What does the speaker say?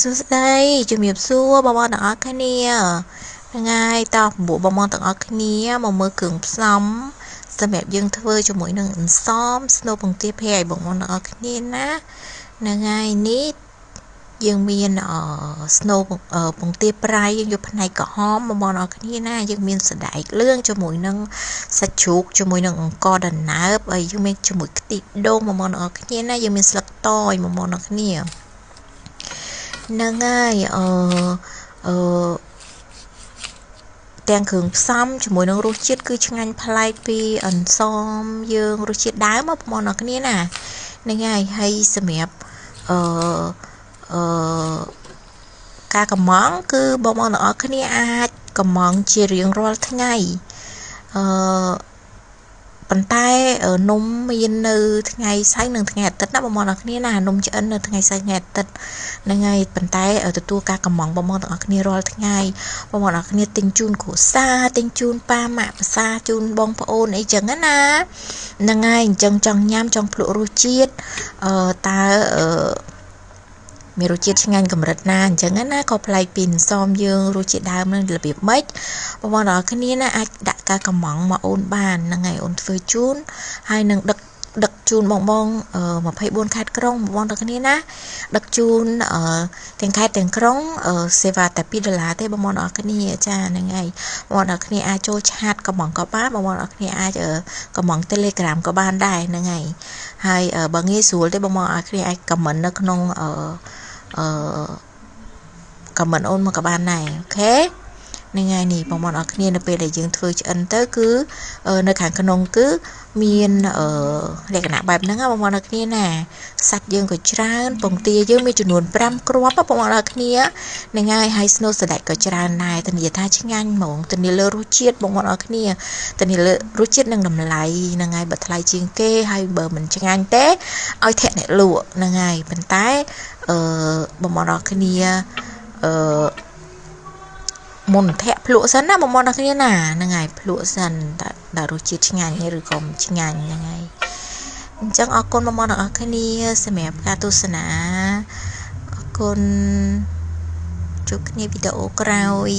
សួស្តីជំរាបសួរបងប្អូនទាំងអស់គ្នាថ្ងៃតោះបងប្អូនទាំងអស់គ្នាមកមើលគ្រឿងផ្សំសម្រាប់យើងធ្វើជាមួយនឹងអន្សមស្នូលពងទាប្រៃបងប្អូនទាំងអស់គ្នាណាថ្ងៃនេះយើងមានស្នូលពងទាប្រៃយើងយកផ្នែកក្រហមបងប្អូនទាំងអស់គ្នាណាយើងមានសណ្តែកលឿងជាមួយនឹងសាច់ជ្រូកជាមួយនឹងអង្ករដំណើបហើយយើងមានជាមួយខ្ទិះដូងបងប្អូនទាំងអស់គ្នាណាយើងមានស្លឹកតយបងប្អូនទាំងអស់គ្នាហ្នឹងហើយទាំងគ្រឿងផ្សំជាមួយនឹងរសជាតិគឺឆ្ងាញ់ប្លែកពីអន្សមយើងរសជាតិដើមបងប្អូនអរគ្នាណាហ្នឹងហើយសម្រាប់ការកម្មង់គឺបងប្អូនអរគ្នាអាចកម្មង់ជារៀងរាល់ថ្ងៃប៉ុន្តែនំមាននៅថ្ងៃសៅរ៍និងថ្ងៃអាទិត្យណាបងប្អូនអរគ្នាណានំឆ្អិននៅថ្ងៃសៅរ៍ថ្ងៃអាទិត្យហ្នឹងហើយប៉ុន្តែទទួលការកម្មង់បងប្អូនទាំងអស់គ្នារាល់ថ្ងៃបងប្អូនអរគ្នាទិញជូនគ្រួសារទិញជូនប៉ាម៉ាក់ប្រសាជូនបងប្អូនអីចឹងណាហ្នឹងហើយអញ្ចឹងចង់ញ៉ាំចង់ភ្លក់រសជាតិតើមានរសជាតិឆ្ងាញ់កម្រិតណាអញ្ចឹងណាក៏ប្លែកពីអន្សមយើងរសជាតិដើមនឹងរបៀបម៉េចបងប្អូនទាំងអស់គ្នាណាអាចដាក់ការកម្មង់មកអូនបានហ្នឹងហើយអូនធ្វើជូនហើយនឹងដឹកជូនបង24ខេត្តក្រុងបងប្អូនទាំងគ្នាណាដឹកជូនទាំងខេត្តទាំងក្រុងសេវាតែ$2ទេបងប្អូនទាំងគ្នាចាហ្នឹងហើយបងប្អូនទាំងគ្នាអាចចូលឆាតកម្មង់ក៏បានបងប្អូនទាំងគ្នាអាចកម្មង់ Telegram ក៏បានដែរហ្នឹងហើយបើងាយស្រួលទេបងប្អូនទាំងគ្នាអាច comment នៅក្នុងcomment អូនមកក៏បានដែរអូខេហ្នឹងហើយនេះបងប្អូនអរគ្នានៅពេលដែលយើងធ្វើឆ្អិនទៅគឺនៅខាងក្នុងគឺមានលក្ខណៈបែបហ្នឹងបងប្អូនអរគ្នាណាសាច់យើងក៏ច្រើនពងទាយើងមានចំនួន5គ្រាប់បងប្អូនអរគ្នាហ្នឹងហើយស្នូលសណ្តែកក៏ច្រើនដែរធានាថាឆ្ងាញ់ហ្មងធានាលើរសជាតិបងប្អូនអរគ្នាធានាលើរសជាតិនិងតម្លៃហ្នឹងហើយបើថ្លៃជាងគេហើយបើមិនឆ្ងាញ់ទេឲ្យធាក់អ្នកលក់ហ្នឹងហើយប៉ុន្តែបងប្អូនអរគ្នាមុនធាក់ភ្លក់សិនណាបងប្អូនអរគ្នាណាហ្នឹងហើយភ្លក់សិនតើរសជាតិឆ្ងាញ់ឬក៏មិនឆ្ងាញ់ហ្នឹងហើយអញ្ចឹងអរគុណបងប្អូនអរគ្នាសម្រាប់ការទស្សនាអរគុណជួបគ្នាវីដេអូក្រោយ